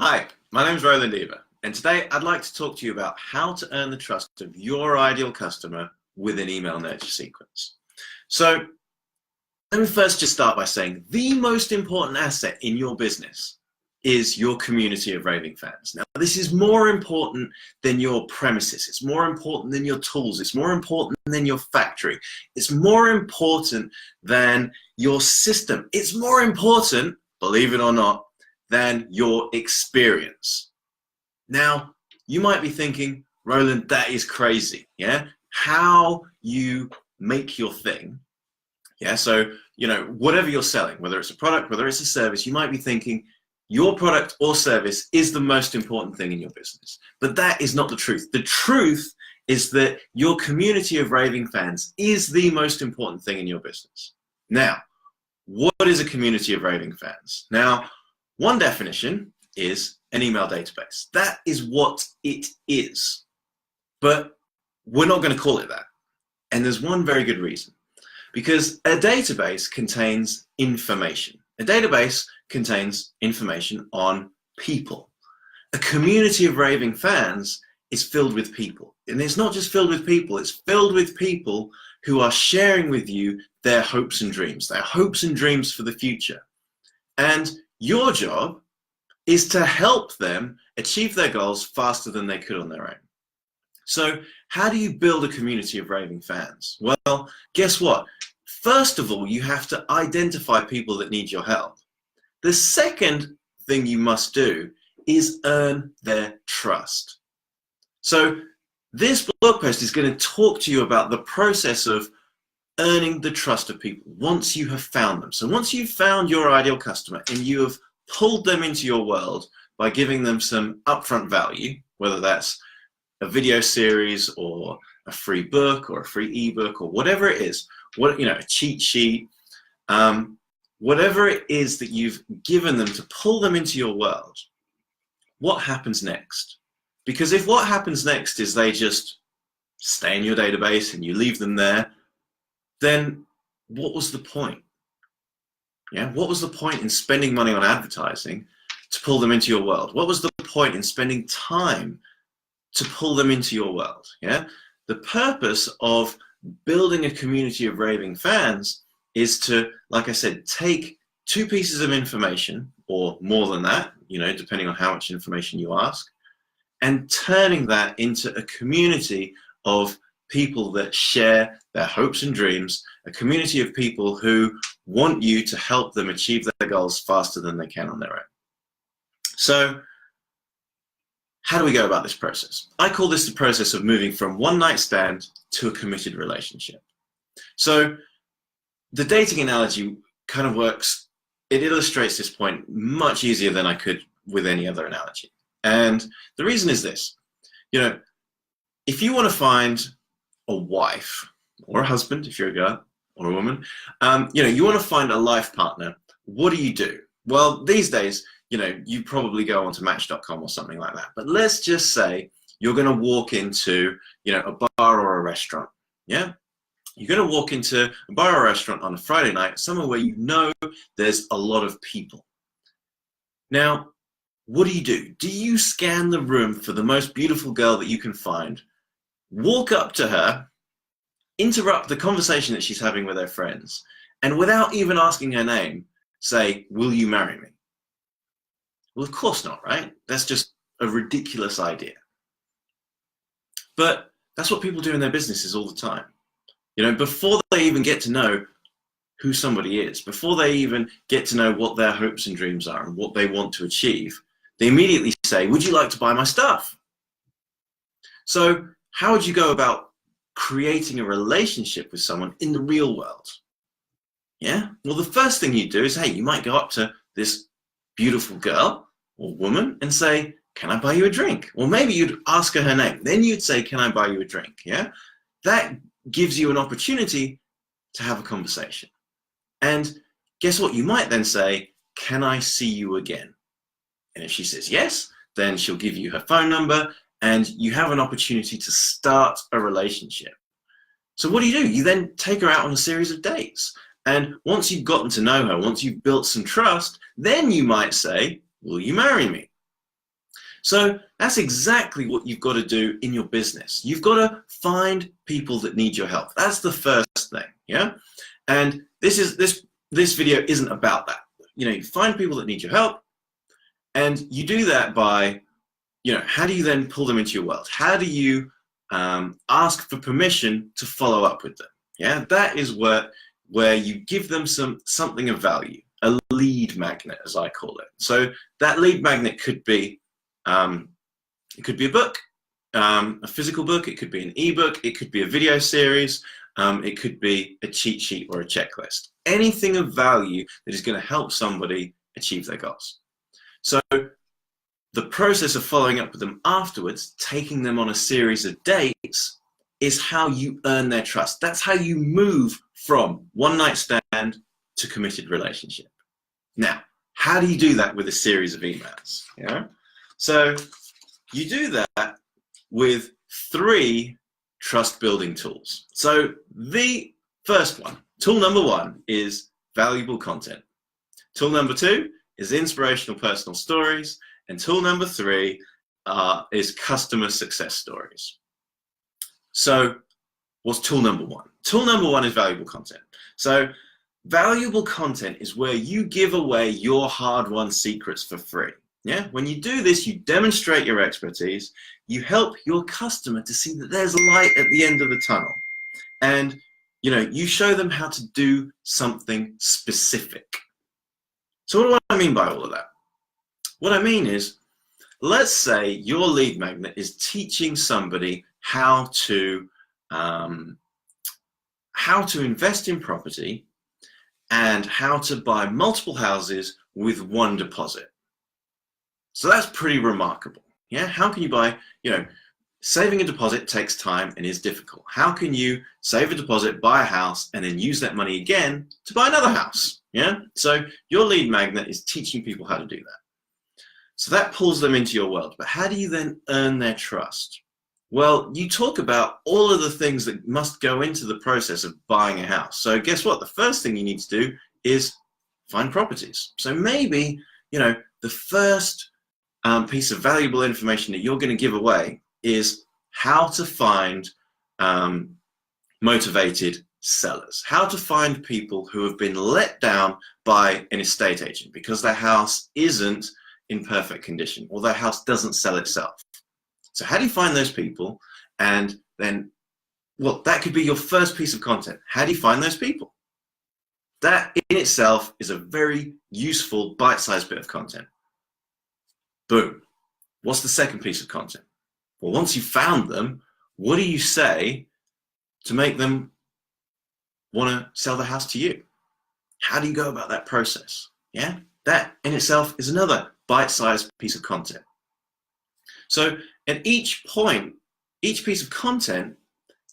Hi, my name is Roland Eva, and today I'd like to talk to you about how to earn the trust of your ideal customer with an email nurture sequence. So let me first just start by saying the most important asset in your business is your community of raving fans. Now, this is more important than your premises. It's more important than your tools. It's more important than your factory. It's more important than your system. It's more important, believe it or not, than your experience. Now, you might be thinking, Roland, that is crazy, yeah? How you make your thing, yeah? So, whatever you're selling, whether it's a product, whether it's a service, you might be thinking your product or service is the most important thing in your business. But that is not the truth. The truth is that your community of raving fans is the most important thing in your business. Now, what is a community of raving fans? Now, one definition is an email database. That is what it is. But we're not going to call it that. And there's one very good reason. Because a database contains information. A database contains information on people. A community of raving fans is filled with people. And it's not just filled with people, it's filled with people who are sharing with you their hopes and dreams for the future. And your job is to help them achieve their goals faster than they could on their own. So how do you build a community of raving fans? Well, guess what? First of all, you have to identify people that need your help. The second thing you must do is earn their trust. So this blog post is going to talk to you about the process of earning the trust of people once you have found them. So once you've found your ideal customer and you have pulled them into your world by giving them some upfront value, whether that's a video series or a free book or a free ebook or whatever it is, a cheat sheet, whatever it is that you've given them to pull them into your world, what happens next? Because if what happens next is they just stay in your database and you leave them there, then what was the point? Yeah, what was the point in spending money on advertising to pull them into your world? What was the point in spending time to pull them into your world? Yeah, the purpose of building a community of raving fans is to, like I said, take two pieces of information or more than that, depending on how much information you ask, and turning that into a community of people that share their hopes and dreams, a community of people who want you to help them achieve their goals faster than they can on their own. So how do we go about this process? I call this the process of moving from one night stand to a committed relationship. So the dating analogy kind of works, it illustrates this point much easier than I could with any other analogy. And the reason is this, if you want to find a wife or a husband, if you're a girl or a woman, you want to find a life partner, what do? Well, these days, you probably go onto Match.com or something like that. But let's just say you're going to walk into, a bar or a restaurant. Yeah, you're going to walk into a bar or a restaurant on a Friday night, somewhere where there's a lot of people. Now, what do? Do you scan the room for the most beautiful girl that you can find, walk up to her, interrupt the conversation that she's having with her friends, and without even asking her name, say, "Will you marry me?" Well, of course not, right? That's just a ridiculous idea. But that's what people do in their businesses all the time. Before they even get to know who somebody is, before they even get to know what their hopes and dreams are and what they want to achieve, they immediately say, "Would you like to buy my stuff?" So how would you go about creating a relationship with someone in the real world? Yeah, well, the first thing you do is, hey, you might go up to this beautiful girl or woman and say, "Can I buy you a drink?" Or maybe you'd ask her name. Then you'd say, "Can I buy you a drink?" Yeah, that gives you an opportunity to have a conversation. And guess what? You might then say, "Can I see you again?" And if she says yes, then she'll give you her phone number and you have an opportunity to start a relationship. So what do? You then take her out on a series of dates. And once you've gotten to know her, once you've built some trust, then you might say, "Will you marry me?" So that's exactly what you've got to do in your business. You've got to find people that need your help. That's the first thing, yeah? And this video isn't about that. You find people that need your help, and you do that by, how do you then pull them into your world? How do you ask for permission to follow up with them? Yeah, that is where you give them something of value, a lead magnet, as I call it. So that lead magnet could be it could be a book, a physical book. It could be an ebook. It could be a video series. It could be a cheat sheet or a checklist. Anything of value that is going to help somebody achieve their goals. So the process of following up with them afterwards, taking them on a series of dates, is how you earn their trust. That's how you move from one night stand to committed relationship. Now, how do you do that with a series of emails? Yeah. So you do that with 3 trust building tools. So the first one, tool number 1, is valuable content. Tool number 2 is inspirational personal stories. And tool number 3 is customer success stories. So what's tool number 1? Tool number 1 is valuable content. So valuable content is where you give away your hard-won secrets for free. Yeah, when you do this, you demonstrate your expertise, you help your customer to see that there's light at the end of the tunnel. And you show them how to do something specific. So what do I mean by all of that? What I mean is, let's say your lead magnet is teaching somebody how to invest in property and how to buy multiple houses with one deposit. So that's pretty remarkable. Yeah, how can you buy, saving a deposit takes time and is difficult. How can you save a deposit, buy a house, and then use that money again to buy another house? Yeah, so your lead magnet is teaching people how to do that. So that pulls them into your world. But how do you then earn their trust? Well, you talk about all of the things that must go into the process of buying a house. So guess what? The first thing you need to do is find properties. So maybe, the first piece of valuable information that you're going to give away is how to find motivated sellers, how to find people who have been let down by an estate agent because their house isn't in perfect condition or their house doesn't sell itself. So how do you find those people? And then, well, that could be your first piece of content. How do you find those people? That in itself is a very useful bite-sized bit of content. Boom. What's the second piece of content? Well, once you've found them, what do you say to make them want to sell the house to you? How do you go about that process? Yeah, that in itself is another bite-sized piece of content. So at each point, each piece of content,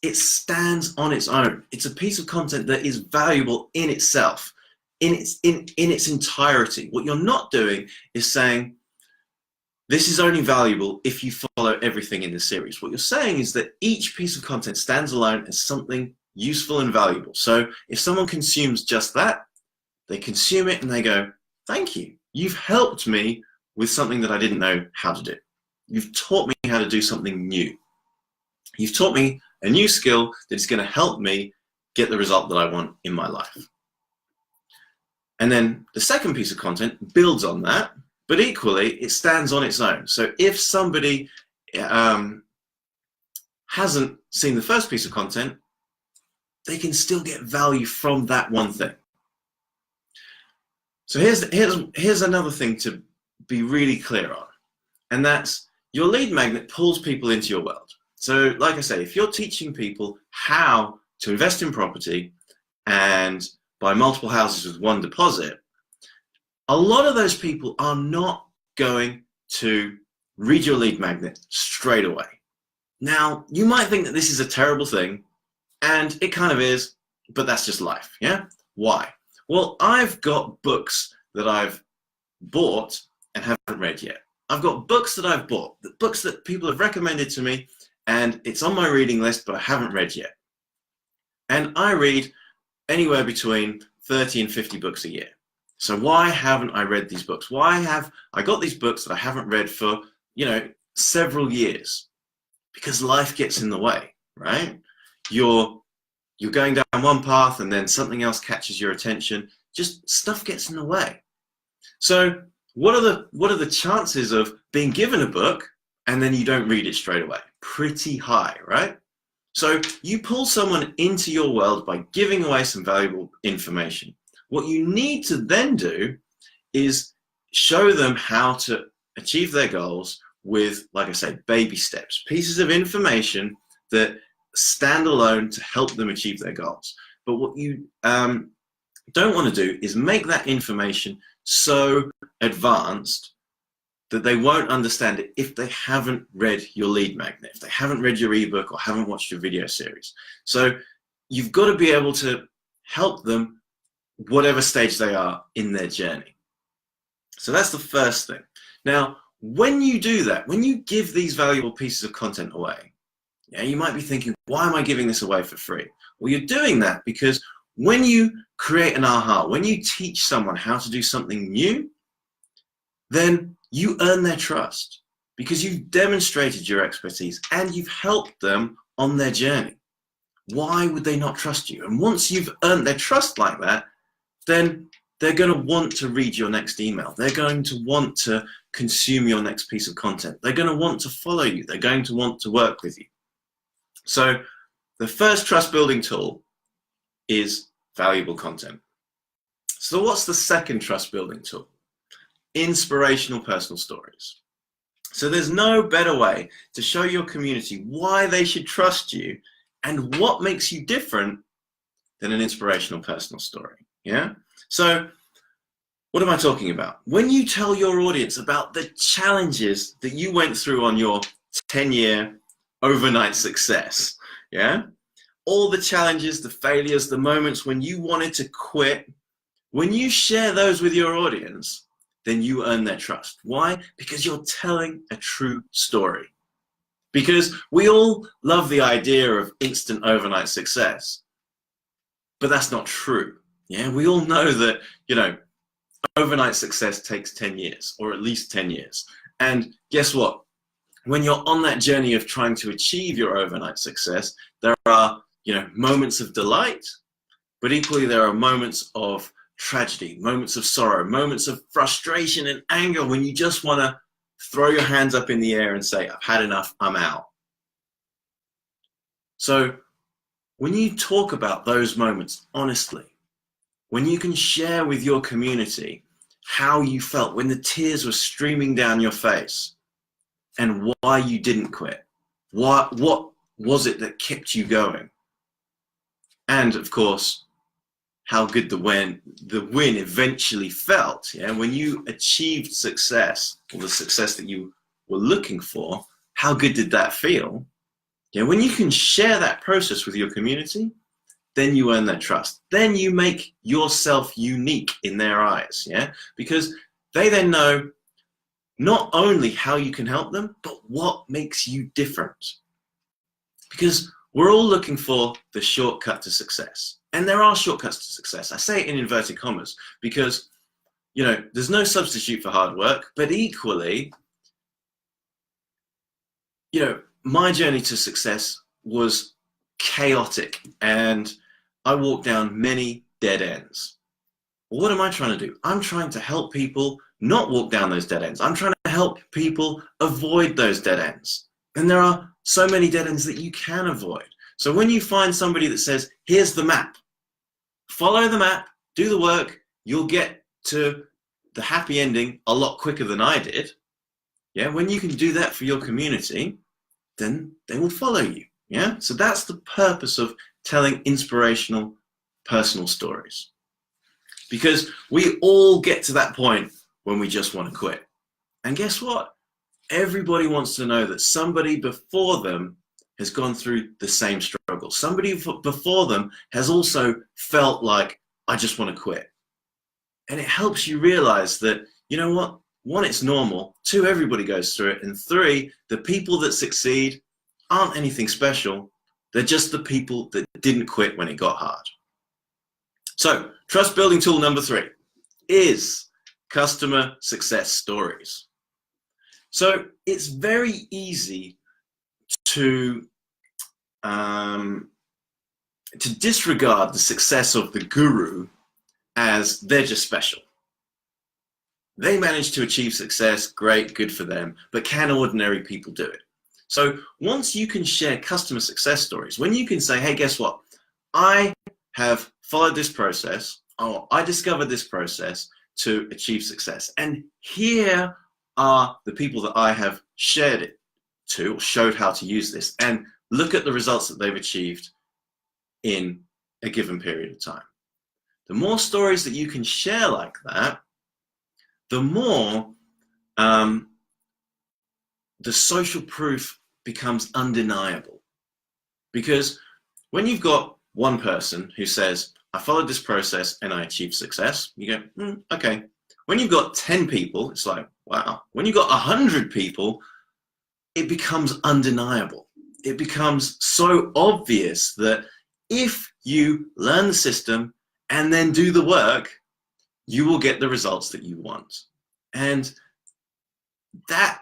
it stands on its own. It's a piece of content that is valuable in itself, in its entirety. What you're not doing is saying, this is only valuable if you follow everything in the series. What you're saying is that each piece of content stands alone as something useful and valuable. So if someone consumes just that, they consume it and they go, thank you. You've helped me with something that I didn't know how to do. You've taught me how to do something new. You've taught me a new skill that is going to help me get the result that I want in my life. And then the second piece of content builds on that, but equally it stands on its own. So if somebody hasn't seen the first piece of content, they can still get value from that one thing. So here's another thing to be really clear on, and that's your lead magnet pulls people into your world. So like I say, if you're teaching people how to invest in property and buy multiple houses with one deposit, a lot of those people are not going to read your lead magnet straight away. Now, you might think that this is a terrible thing, and it kind of is, but that's just life, yeah? Why? Well, I've got books that I've bought and haven't read yet. I've got books that I've bought, books that people have recommended to me, and it's on my reading list, but I haven't read yet. And I read anywhere between 30 and 50 books a year. So why haven't I read these books? Why have I got these books that I haven't read for several years, because life gets in the way, right? You're going down one path and then something else catches your attention. Just stuff gets in the way. So what are the chances of being given a book and then you don't read it straight away? Pretty high, right? So you pull someone into your world by giving away some valuable information. What you need to then do is show them how to achieve their goals with, like I say, baby steps, pieces of information that stand alone to help them achieve their goals. But what you don't want to do is make that information so advanced that they won't understand it if they haven't read your lead magnet, if they haven't read your ebook or haven't watched your video series. So you've got to be able to help them whatever stage they are in their journey. So that's the first thing. Now, when you do that, when you give these valuable pieces of content away, you might be thinking, why am I giving this away for free? Well, you're doing that because when you create an aha, when you teach someone how to do something new, then you earn their trust because you've demonstrated your expertise and you've helped them on their journey. Why would they not trust you? And once you've earned their trust like that, then they're going to want to read your next email. They're going to want to consume your next piece of content. They're going to want to follow you. They're going to want to work with you. So the first trust building tool is valuable content. So what's the second trust building tool? Inspirational personal stories. So there's no better way to show your community why they should trust you and what makes you different than an inspirational personal story. Yeah? So what am I talking about? When you tell your audience about the challenges that you went through on your 10-year overnight success, yeah? All the challenges, the failures, the moments when you wanted to quit, when you share those with your audience, then you earn their trust. Why? Because you're telling a true story. Because we all love the idea of instant overnight success, but that's not true. Yeah, we all know that, overnight success takes 10 years, or at least 10 years. And guess what? When you're on that journey of trying to achieve your overnight success, there are, moments of delight, but equally there are moments of tragedy, moments of sorrow, moments of frustration and anger when you just want to throw your hands up in the air and say, I've had enough, I'm out. So when you talk about those moments honestly, when you can share with your community how you felt when the tears were streaming down your face and why you didn't quit, what was it that kept you going? And of course, how good the win eventually felt. Yeah, when you achieved success, or the success that you were looking for, how good did that feel? Yeah, when you can share that process with your community, then you earn their trust. Then you make yourself unique in their eyes. Yeah, because they then know not only how you can help them, but what makes you different. Because we're all looking for the shortcut to success. And there are shortcuts to success. I say it in inverted commas because, there's no substitute for hard work, but equally, my journey to success was chaotic and I walked down many dead ends. Well, what am I trying to do? I'm trying to help people not walk down those dead ends. I'm trying to help people avoid those dead ends. And there are so many dead ends that you can avoid. So when you find somebody that says, here's the map, follow the map, do the work, you'll get to the happy ending a lot quicker than I did. Yeah, when you can do that for your community, then they will follow you. Yeah, so that's the purpose of telling inspirational personal stories. Because we all get to that point when we just want to quit. And guess what? Everybody wants to know that somebody before them has gone through the same struggle. Somebody before them has also felt like, I just want to quit. And it helps you realize that, you know what? 1, it's normal. 2, everybody goes through it. And 3, the people that succeed aren't anything special. They're just the people that didn't quit when it got hard. So, trust building tool number 3 is customer success stories. So it's very easy to disregard the success of the guru as they're just special. They managed to achieve success, great, good for them, but can ordinary people do it? So once you can share customer success stories, when you can say, hey, guess what? I have followed this process, or I discovered this process to achieve success. And here are the people that I have shared it to, or showed how to use this, and look at the results that they've achieved in a given period of time. The more stories that you can share like that, the more the social proof becomes undeniable. Because when you've got one person who says, I followed this process and I achieved success, you go, okay. When you've got 10 people, it's like, wow. When you've got 100 people, it becomes undeniable. It becomes so obvious that if you learn the system and then do the work, you will get the results that you want. And that,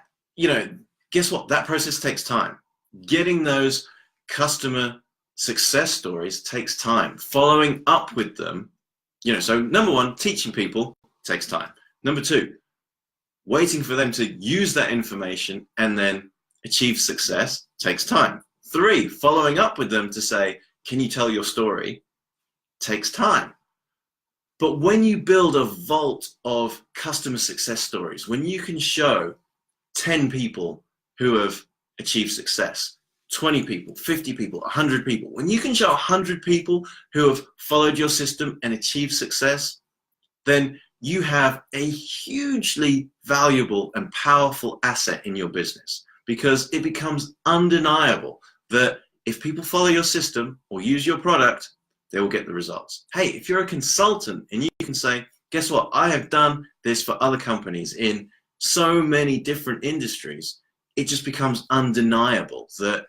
guess what? That process takes time. Getting those customer success stories takes time. Following up with them, so number one, teaching people takes time. Number two, waiting for them to use that information and then achieve success takes time. Three, following up with them to say, can you tell your story, takes time. But when you build a vault of customer success stories, when you can show 10 people who have achieved success, 20 people, 50 people, 100 people, when you can show 100 people who have followed your system and achieved success, then you have a hugely valuable and powerful asset in your business, because it becomes undeniable that if people follow your system or use your product, they will get the results. Hey, if you're a consultant and you can say, guess what? I have done this for other companies in so many different industries, it just becomes undeniable that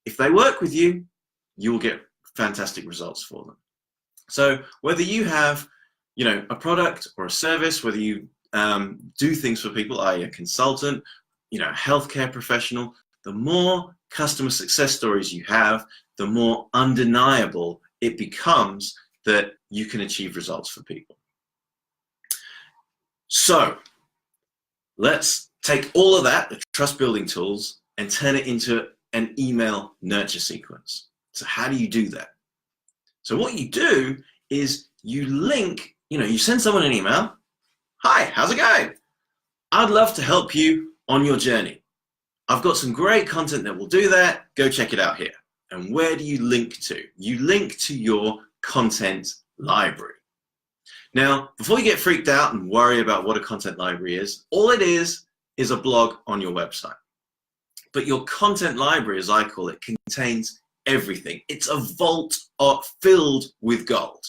if they work with you, you will get fantastic results for them. So whether you have, a product or a service, whether you do things for people, i.e. a consultant, a healthcare professional, the more customer success stories you have, the more undeniable it becomes that you can achieve results for people. So let's take all of that, the trust building tools, and turn it into an email nurture sequence. So how do you do that? So what you do is you link, you send someone an email. Hi, how's it going? I'd love to help you on your journey. I've got some great content that will do that. Go check it out here. And where do you link to? You link to your content library. Now, before you get freaked out and worry about what a content library is, all it is a blog on your website. But your content library, as I call it, contains everything. It's a vault filled with gold.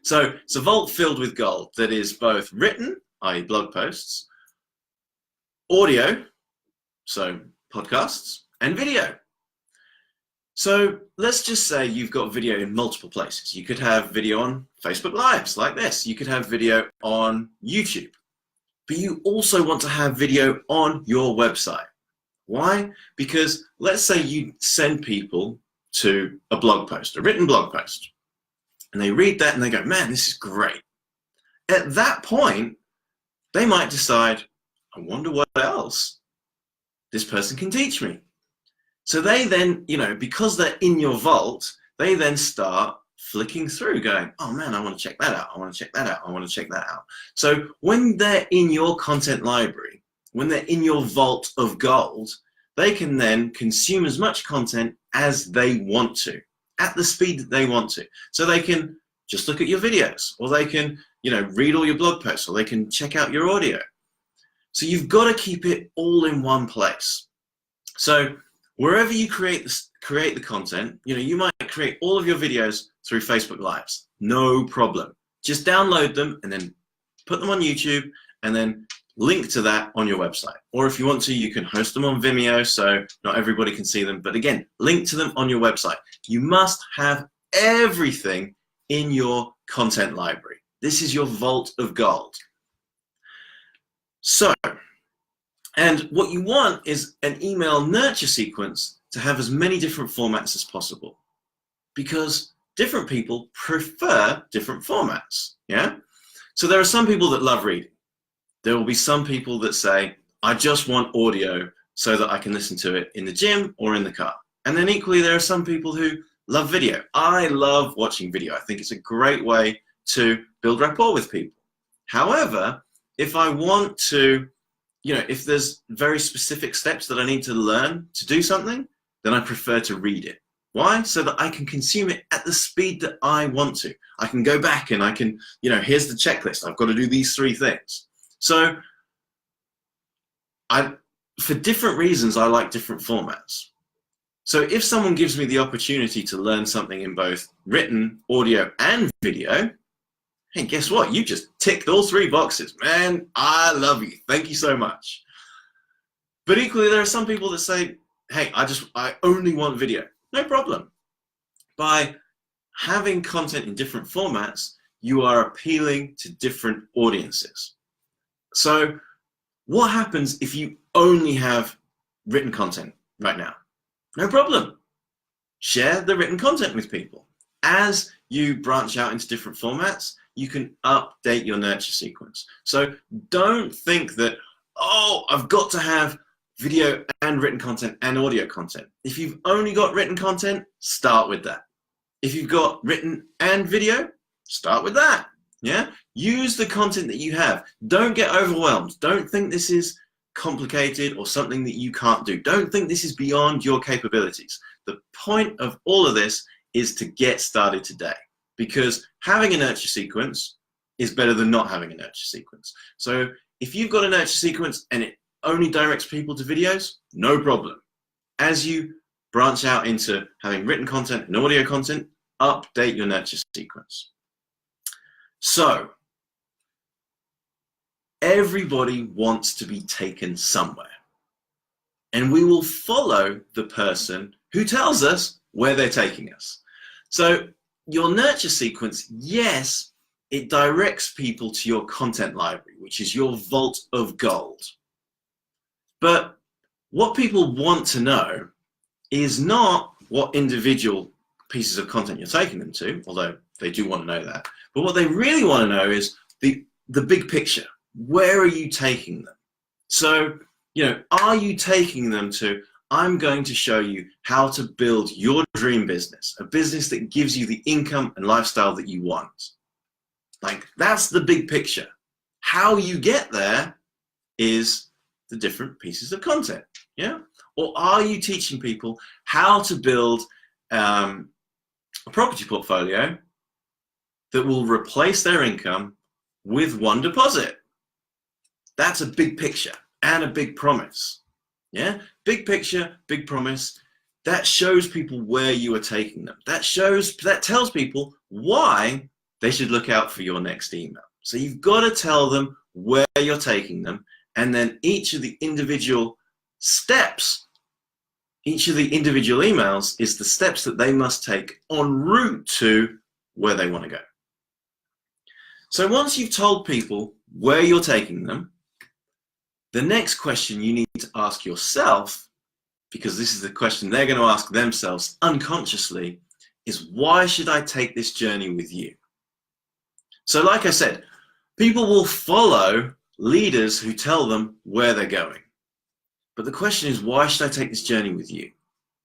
So it's a vault filled with gold that is both written, i.e. blog posts, audio, so podcasts, and video. So let's just say you've got video in multiple places. You could have video on Facebook Lives like this. You could have video on YouTube. But you also want to have video on your website. Why? Because let's say you send people to a blog post, a written blog post, and they read that and they go, man, this is great. At that point, they might decide, I wonder what else this person can teach me. So they then, because they're in your vault, they then start flicking through going, oh man, I want to check that out. I want to check that out. I want to check that out. So when they're in your content library, when they're in your vault of gold, they can then consume as much content as they want to, at the speed that they want to. So they can just look at your videos, or they can, read all your blog posts, or they can check out your audio. So you've got to keep it all in one place. So wherever you create the content, you might create all of your videos through Facebook Lives. No problem. Just download them and then put them on YouTube and then link to that on your website. Or if you want to, you can host them on Vimeo so not everybody can see them. But again, link to them on your website. You must have everything in your content library. This is your vault of gold. So And what you want is an email nurture sequence to have as many different formats as possible, because different people prefer different formats. Yeah. So there are some people that love reading. There will be some people that say, I just want audio so that I can listen to it in the gym or in the car. And then equally, there are some people who love video. I love watching video. I think it's a great way to build rapport with people. However, if I want to, if there's very specific steps that I need to learn to do something, then I prefer to read it. Why? So that I can consume it at the speed that I want to. I can go back and I can, here's the checklist. I've got to do these 3 things. So for different reasons, I like different formats. So if someone gives me the opportunity to learn something in both written, audio, and video, hey, guess what? You just ticked all 3 boxes. Man, I love you. Thank you so much. But equally, there are some people that say, hey, I only want video. No problem. By having content in different formats, you are appealing to different audiences. So what happens if you only have written content right now? No problem. Share the written content with people. As you branch out into different formats, you can update your nurture sequence. So don't think that, oh, I've got to have video and written content and audio content. If you've only got written content, start with that. If you've got written and video, start with that. Yeah? Use the content that you have. Don't get overwhelmed. Don't think this is complicated or something that you can't do. Don't think this is beyond your capabilities. The point of all of this is to get started today, because having a nurture sequence is better than not having a nurture sequence. So if you've got a nurture sequence and it only directs people to videos, no problem. As you branch out into having written content and audio content, update your nurture sequence. So everybody wants to be taken somewhere, and we will follow the person who tells us where they're taking us. So your nurture sequence, yes, it directs people to your content library, which is your vault of gold. But what people want to know is not what individual pieces of content you're taking them to, although they do want to know that. But what they really want to know is the big picture. Where are you taking them? So, are you taking them to, I'm going to show you how to build your dream business, a business that gives you the income and lifestyle that you want. Like, that's the big picture. How you get there is the different pieces of content, yeah? Or are you teaching people how to build a property portfolio that will replace their income with one deposit? That's a big picture and a big promise, yeah? Big picture, big promise. That shows people where you are taking them. That tells people why they should look out for your next email. So you've got to tell them where you're taking them, and then each of the individual steps, each of the individual emails is the steps that they must take en route to where they want to go. So once you've told people where you're taking them, the next question you need to ask yourself, because this is the question they're going to ask themselves unconsciously, is why should I take this journey with you? So like I said, people will follow leaders who tell them where they're going. But the question is, why should I take this journey with you?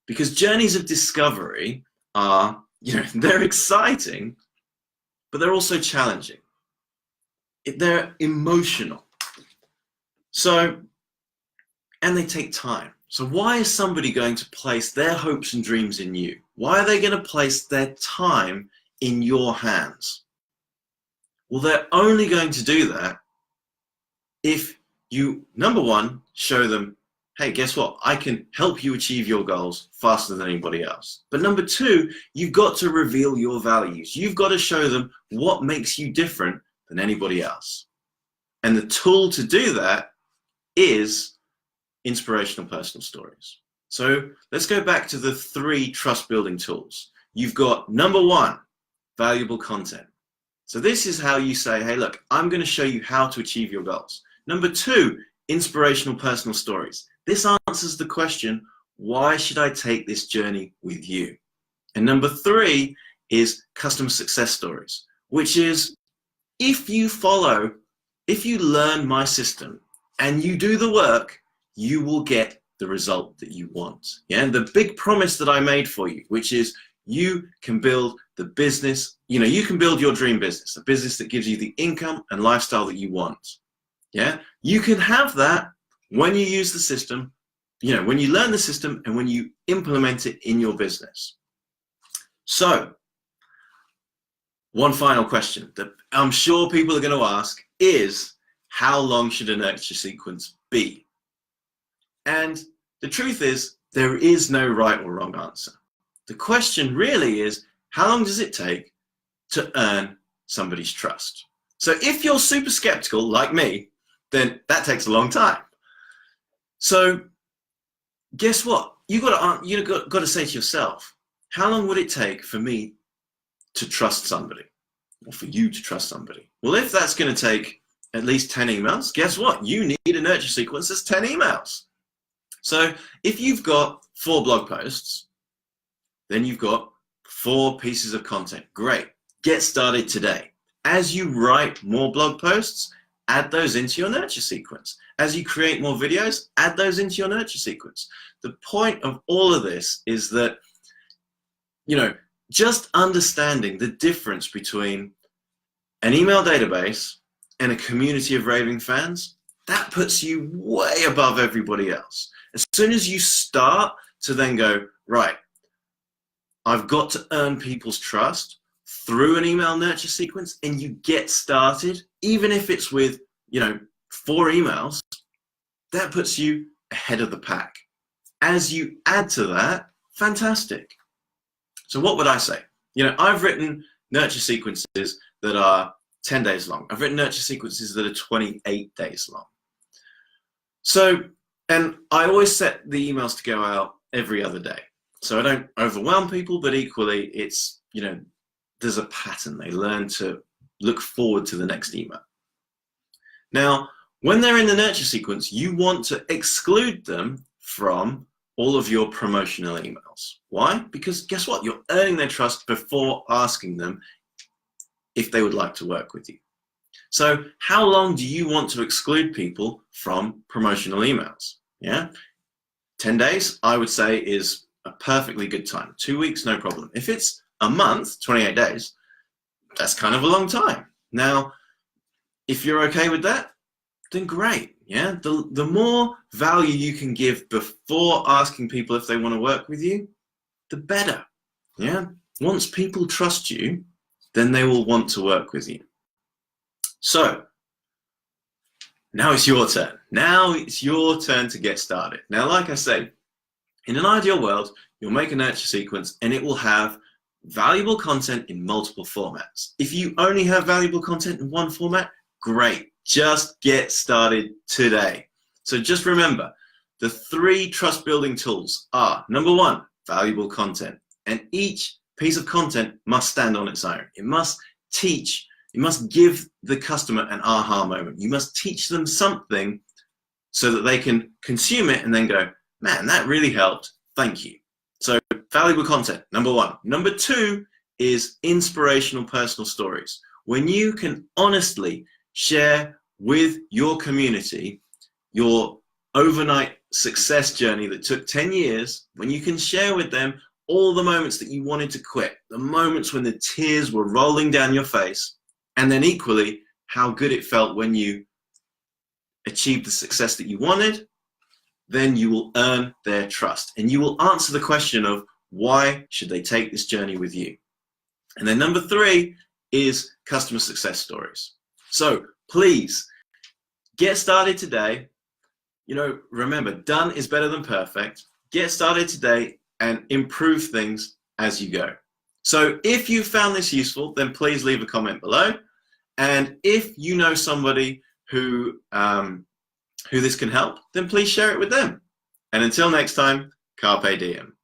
Because journeys of discovery are, they're exciting, but they're also challenging. They're emotional. So, and they take time. So why is somebody going to place their hopes and dreams in you? Why are they going to place their time in your hands? Well, they're only going to do that if you, number one, show them, hey, guess what? I can help you achieve your goals faster than anybody else. But number two, you've got to reveal your values. You've got to show them what makes you different than anybody else. And the tool to do that is inspirational personal stories. So let's go back to the 3 trust building tools. You've got number 1, valuable content. So this is how you say, hey, look, I'm going to show you how to achieve your goals. Number 2, inspirational personal stories. This answers the question, why should I take this journey with you? And number 3 is customer success stories, which is if you learn my system and you do the work, you will get the result that you want. Yeah, and the big promise that I made for you, which is you can build the business, you can build your dream business, a business that gives you the income and lifestyle that you want. Yeah, you can have that when you use the system, when you learn the system and when you implement it in your business. So, one final question that I'm sure people are going to ask is, how long should a nurture sequence be? And the truth is, there is no right or wrong answer. The question really is, how long does it take to earn somebody's trust? So if you're super skeptical, like me, then that takes a long time. So guess what? You've got to say to yourself, how long would it take for me to trust somebody, or for you to trust somebody? Well, if that's going to take at least 10 emails, guess what? You need a nurture sequence that's 10 emails. So if you've got 4 blog posts, then you've got 4 pieces of content. Great. Get started today. As you write more blog posts, add those into your nurture sequence. As you create more videos, add those into your nurture sequence. The point of all of this is that, just understanding the difference between an email database and a community of raving fans, that puts you way above everybody else. As soon as you start to then go, right, I've got to earn people's trust through an email nurture sequence, and you get started, even if it's with, 4 emails, that puts you ahead of the pack. As you add to that, fantastic. So what would I say? I've written nurture sequences that are 10 days long. I've written nurture sequences that are 28 days long. So, and I always set the emails to go out every other day. So I don't overwhelm people, but equally it's, there's a pattern. They learn to look forward to the next email. Now, when they're in the nurture sequence, you want to exclude them from all of your promotional emails. Why? Because guess what? You're earning their trust before asking them if they would like to work with you. So how long do you want to exclude people from promotional emails? Yeah, 10 days, I would say, is a perfectly good time. 2 weeks, no problem. If it's a month, 28 days, that's kind of a long time. Now, if you're okay with that, then great. Yeah, the more value you can give before asking people if they want to work with you, the better. Yeah, once people trust you, then they will want to work with you. So now it's your turn. Now it's your turn to get started. Now, like I say, in an ideal world, you'll make a nurture sequence and it will have valuable content in multiple formats. If you only have valuable content in one format, great. Just get started today. So just remember, the 3 trust building tools are, number 1, valuable content. And each piece of content must stand on its own. It must teach, it must give the customer an aha moment. You must teach them something so that they can consume it and then go, man, that really helped. Thank you. So valuable content, number 1. Number 2 is inspirational personal stories. When you can honestly share with your community your overnight success journey that took 10 years, when you can share with them all the moments that you wanted to quit, the moments when the tears were rolling down your face, and then equally how good it felt when you achieved the success that you wanted, then you will earn their trust. And you will answer the question of why should they take this journey with you? And then number 3 is customer success stories. So please get started today. Remember, done is better than perfect. Get started today and improve things as you go. So if you found this useful, then please leave a comment below. And if you know somebody who this can help, then please share it with them. And until next time, carpe diem.